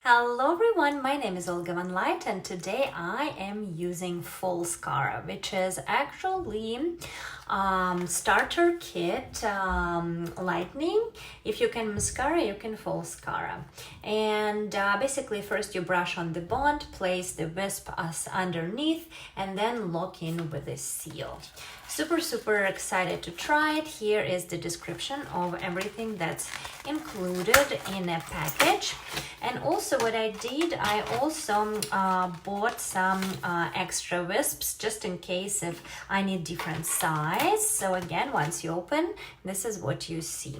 Hello everyone, my name is Olga Van Light and today I am using Falscara, which is actually starter kit lightning. If you can mascara, you can Falscara. And basically first you brush on the bond, place the wisp as underneath and then lock in with a seal. Super excited to try it. Here is the description of everything that's included in a package. And also what I did, I also bought some extra wisps just in case if I need different size. So again, once you open, this is what you see.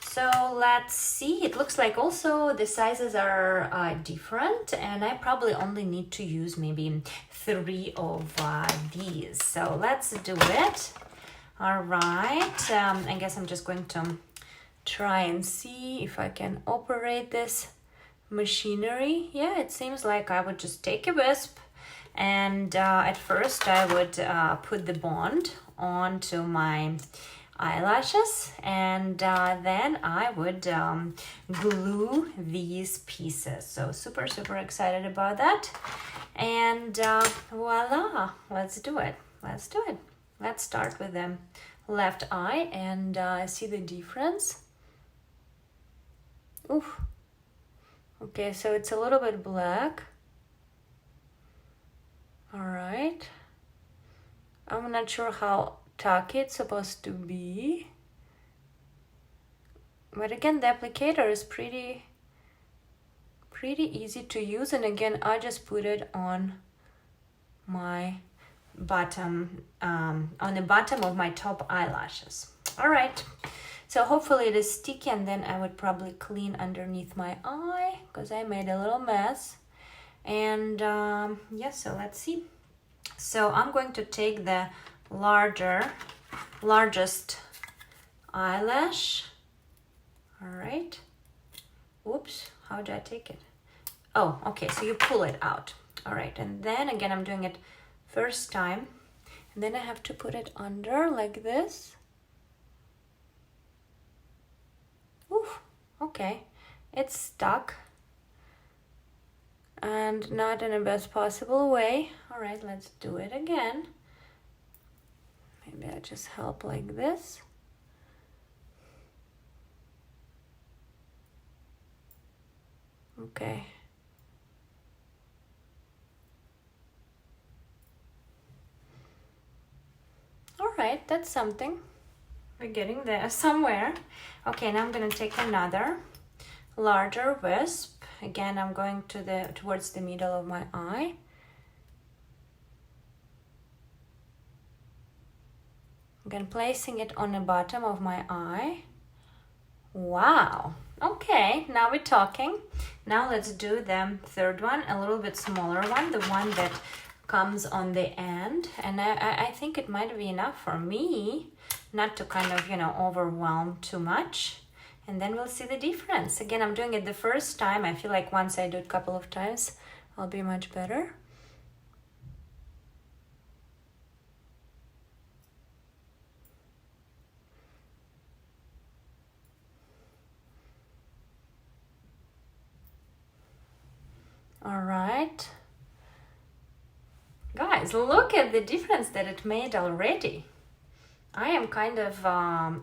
So let's see, it looks like also the sizes are different and I probably only need to use maybe 3 of these. So let's do it. All right, I guess I'm just going to try and see if I can operate this machinery. Yeah, it seems like I would just take a wisp and at first I would put the bond onto my eyelashes and then I would glue these pieces. So super excited about that. And voila, let's do it. Let's start with the left eye and see the difference. Oof. Okay, so it's a little bit black. All right. I'm not sure how tacky it's supposed to be. But again, the applicator is pretty easy to use. And again, I just put it on my bottom, on the bottom of my top eyelashes. All right. So hopefully it is sticky and then I would probably clean underneath my eye because I made a little mess. And yeah, so let's see. So I'm going to take the largest eyelash. All right. Oops, how did I take it? Oh, okay, so you pull it out. All right, and then again, I'm doing it first time. And then I have to put it under like this. Oof, okay, it's stuck. And not in the best possible way. All right, let's do it again. Maybe I just help like this. Okay. All right, that's something. We're getting there somewhere. Okay, now I'm gonna take another larger wisp. Again, I'm going towards the middle of my eye. Again, placing it on the bottom of my eye. Wow. Okay, now we're talking. Now let's do the third one, a little bit smaller one, the one that comes on the end. And I think it might be enough for me, not to kind of, overwhelm too much. And then we'll see the difference. Again, I'm doing it the first time. I feel like once I do it a couple of times, I'll be much better. All right. Guys, look at the difference that it made already. I am kind of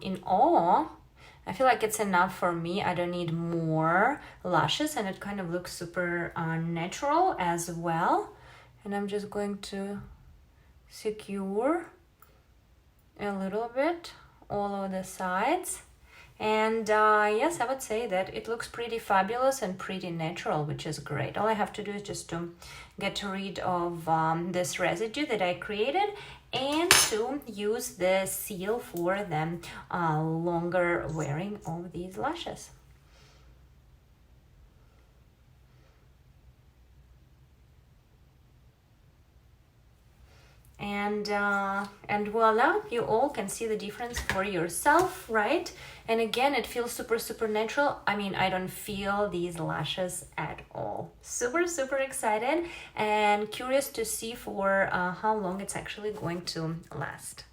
in awe. I feel like it's enough for me. I don't need more lashes and it kind of looks super natural as well. And I'm just going to secure a little bit all of the sides. And yes, I would say that it looks pretty fabulous and pretty natural, which is great. All I have to do is just to get rid of this residue that I created and to use the seal for the longer wearing of these lashes. And voila, you all can see the difference for yourself, right? And again, it feels super natural. I mean, I don't feel these lashes at all. Super excited and curious to see for how long it's actually going to last.